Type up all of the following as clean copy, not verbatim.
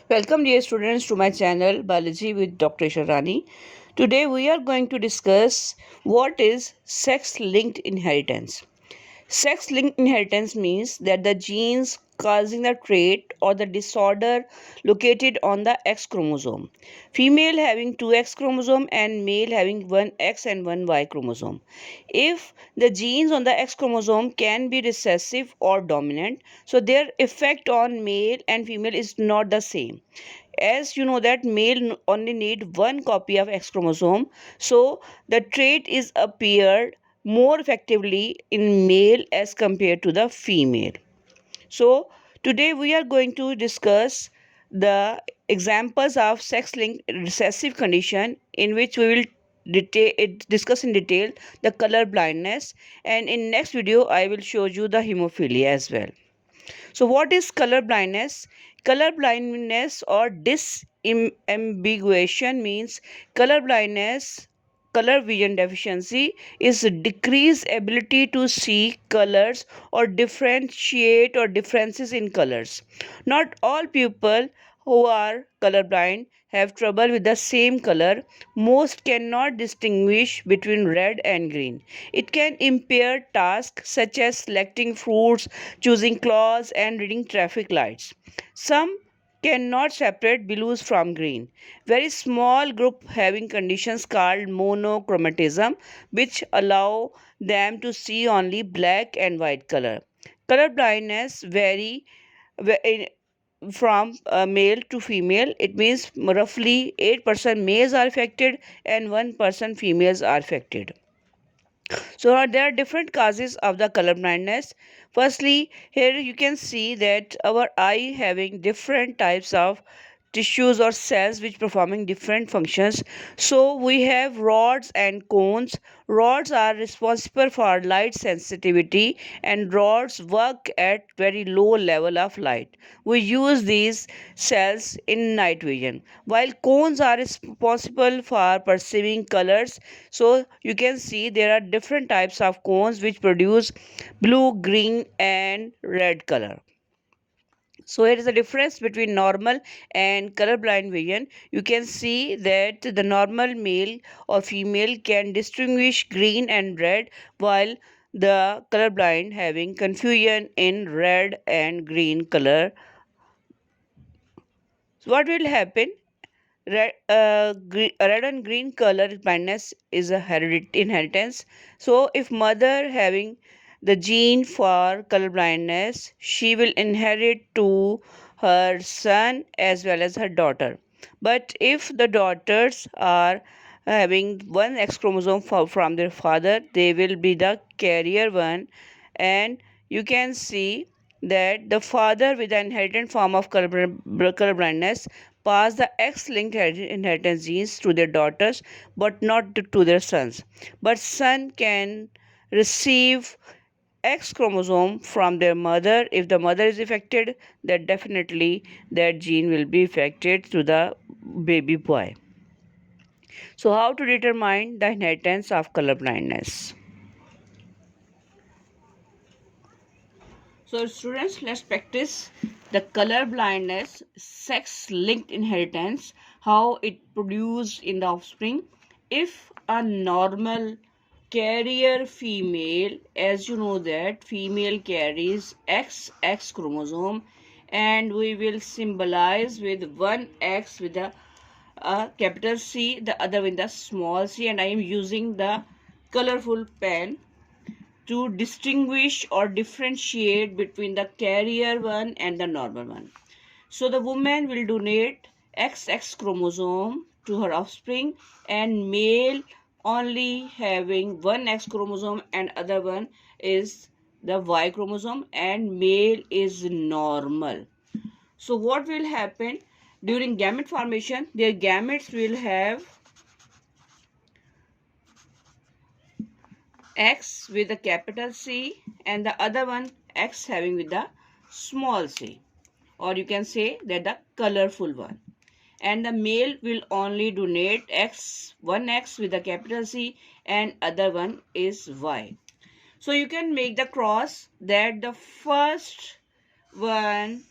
Welcome dear students to my channel Biology with Dr. Rani. Today we are going to discuss what is sex-linked inheritance. Sex-linked inheritance means that the genes causing the trait or the disorder located on the X chromosome. Female having two X chromosome and male having one X and one Y chromosome. If the genes on the X chromosome can be recessive or dominant, so their effect on male and female is not the same. As you know that male only need one copy of X chromosome, so the trait is appeared more effectively in male as compared to the female. So today we are going to discuss the examples of sex-linked recessive condition, in which we will discuss in detail the color blindness, and in next video I will show you the hemophilia as well. So, what is color blindness? Color blindness or disambiguation means color blindness, color vision deficiency is decreased ability to see colors or differentiate or differences in colors. Not all people who are colorblind have trouble with the same color. Most cannot distinguish between red and green. It can impair tasks such as selecting fruits, choosing clothes, and reading traffic lights. Some cannot separate blues from green. Very small group having conditions called monochromatism, which allow them to see only black and white color. Color blindness vary from male to female. It means roughly 8% males are affected and 1% females are affected. So there are different causes of the color blindness. Firstly, here you can see that our eye having different types of tissues or cells which performing different functions. So we have rods and cones. Rods are responsible for light sensitivity, and rods work at very low level of light. We use these cells in night vision, while cones are responsible for perceiving colors. So you can see there are different types of cones which produce blue, green and red color. So here is the difference between normal and colorblind vision. You can see that the normal male or female can distinguish green and red, while the colorblind having confusion in red and green color. So what will happen? Red and green color blindness is a inheritance. So if mother having the gene for color blindness, she will inherit to her son as well as her daughter. But if the daughters are having one X chromosome from their father, they will be the carrier one. And you can see that the father with the inherited form of color blindness pass the X-linked inheritance genes to their daughters but not to their sons. But son can receive X chromosome from their mother. If the mother is affected, then definitely that gene will be affected to the baby boy. So how to determine the inheritance of color blindness? So students, let's practice the color blindness sex linked inheritance, how it produced in the offspring. If a normal carrier female, as you know that female carries XX chromosome, and we will symbolize with one X with a capital C, the other with the small c, and I am using the colorful pen to distinguish or differentiate between the carrier one and the normal one. So the woman will donate XX chromosome to her offspring, and male only having one X chromosome and other one is the Y chromosome, and male is normal. So what will happen during gamete formation? Their gametes will have X with a capital C and the other one X having with the small c, or you can say that the colorful one. And the male will only donate X, one X with a capital C and other one is Y. So you can make the cross that the first one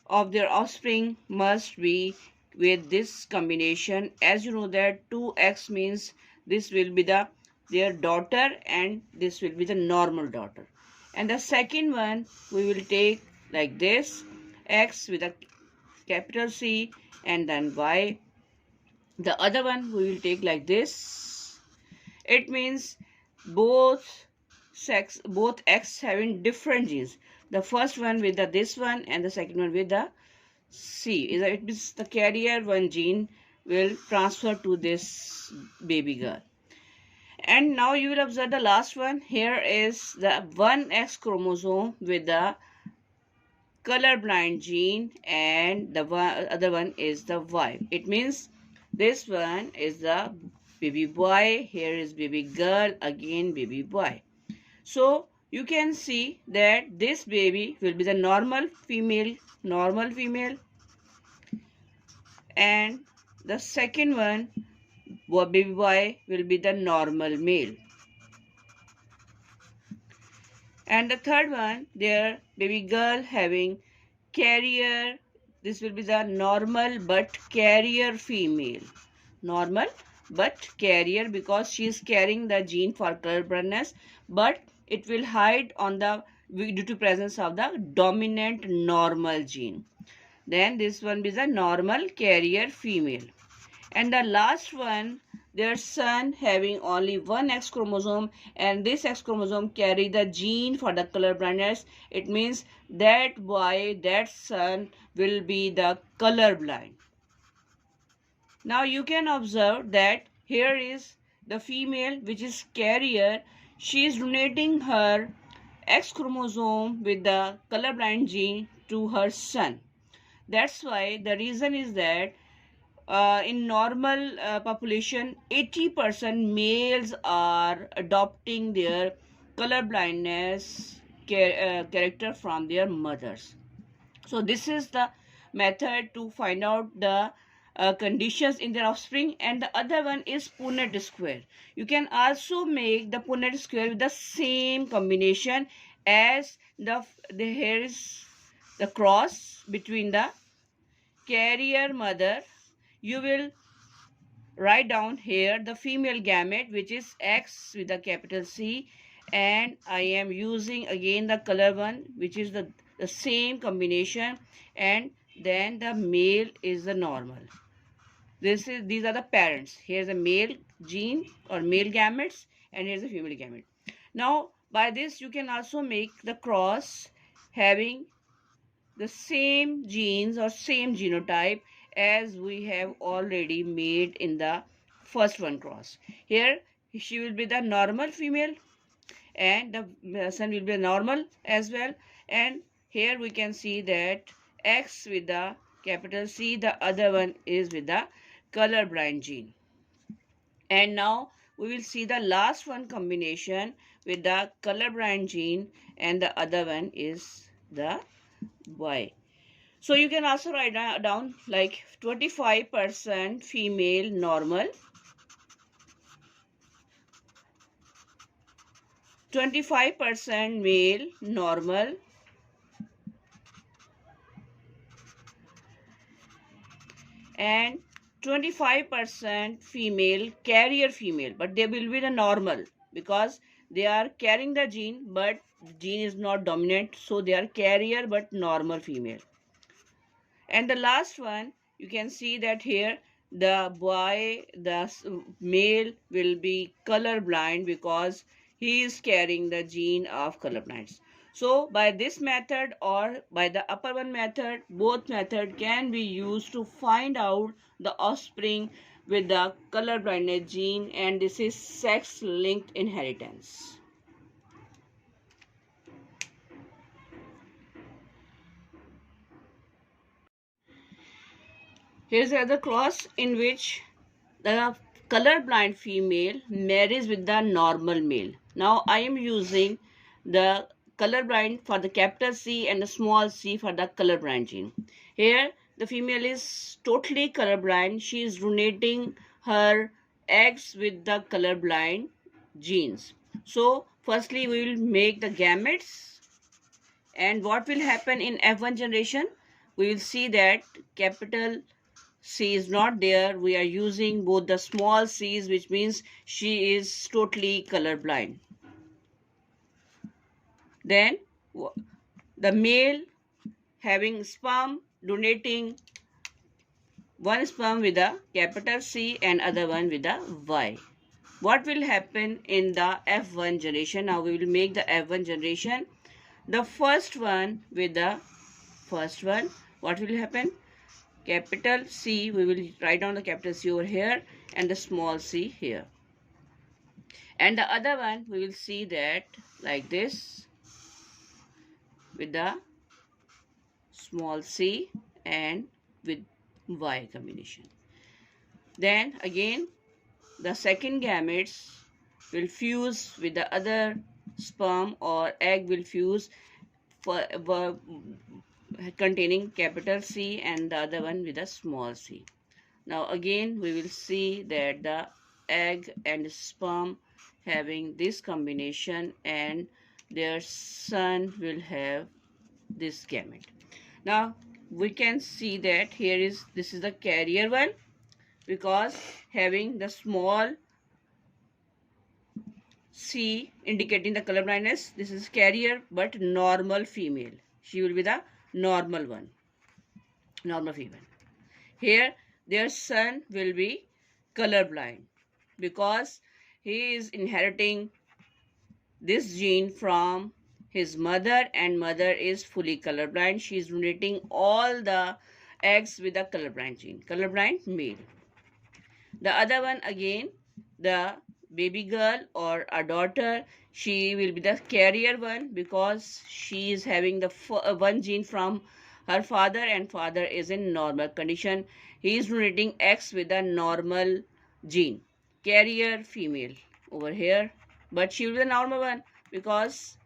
of their offspring must be with this combination. As you know that 2x means this will be their daughter and this will be the normal daughter. And the second one we will take like this, x with a capital C and then y. The other one we will take like this. It means both both x having different genes. The first one with the this one and the second one with the C. It means the carrier one gene will transfer to this baby girl. And now you will observe the last one. Here is the 1x chromosome with the colorblind gene and the other one is the Y. It means this one is the baby boy, here is baby girl, again baby boy. So you can see that this baby will be the normal female, and the second one, baby boy, will be the normal male. And the third one, their baby girl having carrier, this will be the normal but carrier female. Normal but carrier because she is carrying the gene for colorblindness, but it will hide on the due to presence of the dominant normal gene. Then this one is a normal carrier female. And the last one, their son having only one X chromosome, and this X chromosome carry the gene for the color blindness. It means that boy, that son will be the color blind. Now you can observe that here is the female which is carrier. She is donating her X chromosome with the colorblind gene to her son. That's why the reason is that in normal population, 80% males are adopting their color blindness character from their mothers. So this is the method to find out the conditions in their offspring. And the other one is Punnett square. You can also make the Punnett square with the same combination as here is the cross between the carrier mother. You will write down here the female gamete, which is X with a capital C, and I am using again the color one, which is the same combination, and then the male is the normal. These are the parents. Here's a male gene or male gametes, and here's a female gamete. Now by this you can also make the cross having the same genes or same genotype as we have already made in the first one cross. Here she will be the normal female and the son will be normal as well. And here we can see that X with the capital C, the other one is with the colorblind gene. And now we will see the last one combination with the colorblind gene and the other one is the Y. So you can also write down like 25% female normal, 25% male normal, and 25% female carrier female, but they will be the normal because they are carrying the gene, but gene is not dominant, so they are carrier but normal female. And the last one, you can see that here the boy, the male will be color blind because he is carrying the gene of color blindness. So by this method or by the upper one method, both method can be used to find out the offspring with the color blindness gene, and this is sex-linked inheritance. Here's another cross in which the colorblind female marries with the normal male. Now I am using the colorblind for the capital C and the small c for the colorblind gene. Here the female is totally colorblind. She is donating her eggs with the colorblind genes. So Firstly, we will make the gametes. And what will happen in F1 generation? We will see that capital C is not there. We are using both the small c's, which means she is totally colorblind. Then the male having sperm donating one sperm with a capital C and other one with a Y. What will happen in the F1 generation? Now we will make the F1 generation. The first one with the first one, what will happen? Capital C, we will write down the capital C over here and the small c here. And the other one, we will see that like this with the small c and with Y combination. Then again, the second gametes will fuse with the other sperm or egg will fuse for, containing capital C and the other one with a small c. Now again we will see that the egg and sperm having this combination and their son will have this gamete. Now we can see that this is the carrier one because having the small C indicating the color blindness. This is carrier but normal female. She will be the normal one, normal female. Here their son will be colorblind because he is inheriting this gene from his mother and mother is fully colorblind. She is donating all the eggs with the colorblind gene, colorblind male. The other one again, the baby girl or a daughter, she will be the carrier one because she is having the one gene from her father and father is in normal condition. He is donating X with a normal gene. Carrier female over here, but she will be the normal one because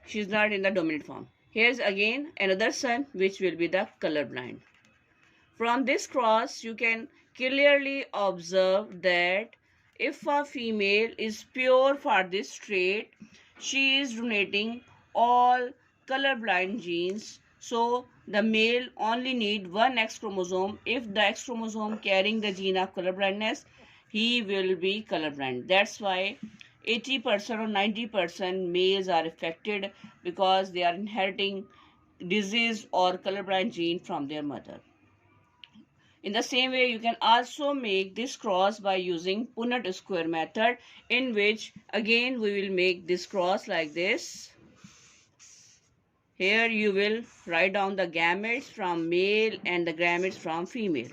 she is not in the dominant form. Here's again another son which will be the colorblind. From this cross, you can clearly observe that if a female is pure for this trait, she is donating all colorblind genes. So the male only need one X chromosome. If the X chromosome carrying the gene of colorblindness, he will be colorblind. That's why 80% or 90% males are affected because they are inheriting disease or colorblind gene from their mother. In the same way, you can also make this cross by using Punnett square method, in which again we will make this cross like this. Here you will write down the gametes from male and the gametes from female.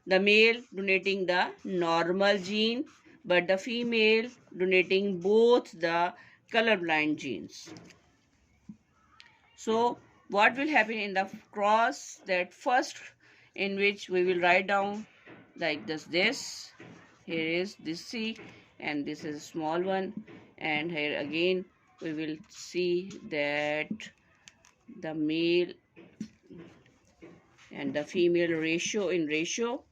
The male donating the normal gene, but the female donating both the colorblind genes. So what will happen in the cross? That first in which we will write down like this. Here is this C and this is a small one, and here again we will see that the male and the female ratio in ratio.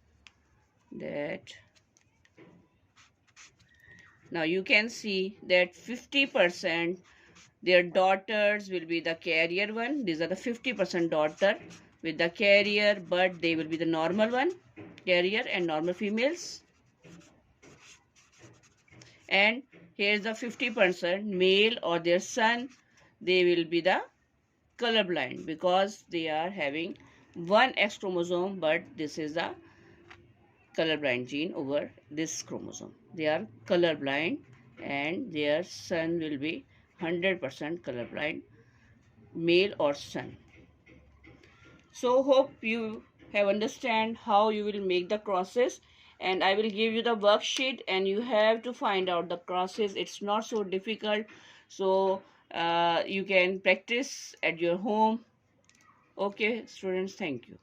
That now you can see that 50% their daughters will be the carrier one. These are the 50% daughter with the carrier, but they will be the normal one, carrier and normal females. And here's the 50% male or their son, they will be the colorblind because they are having one X chromosome, but this is the colorblind gene over this chromosome. They are colorblind and their son will be 100% colorblind, male or son. So hope you have understand how you will make the crosses, and I will give you the worksheet and you have to find out the crosses. It's not so difficult, so you can practice at your home. Okay students, thank you.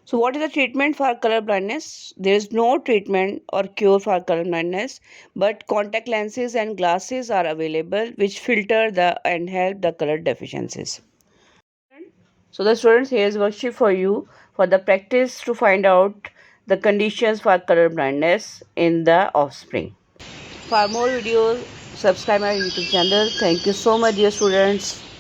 So what is the treatment for color blindness? There is no treatment or cure for color blindness, but contact lenses and glasses are available which filter the and help the color deficiencies. So the students, here is worksheet for you for the practice to find out the conditions for color blindness in the offspring. For more videos, subscribe my YouTube channel. Thank you so much, dear students.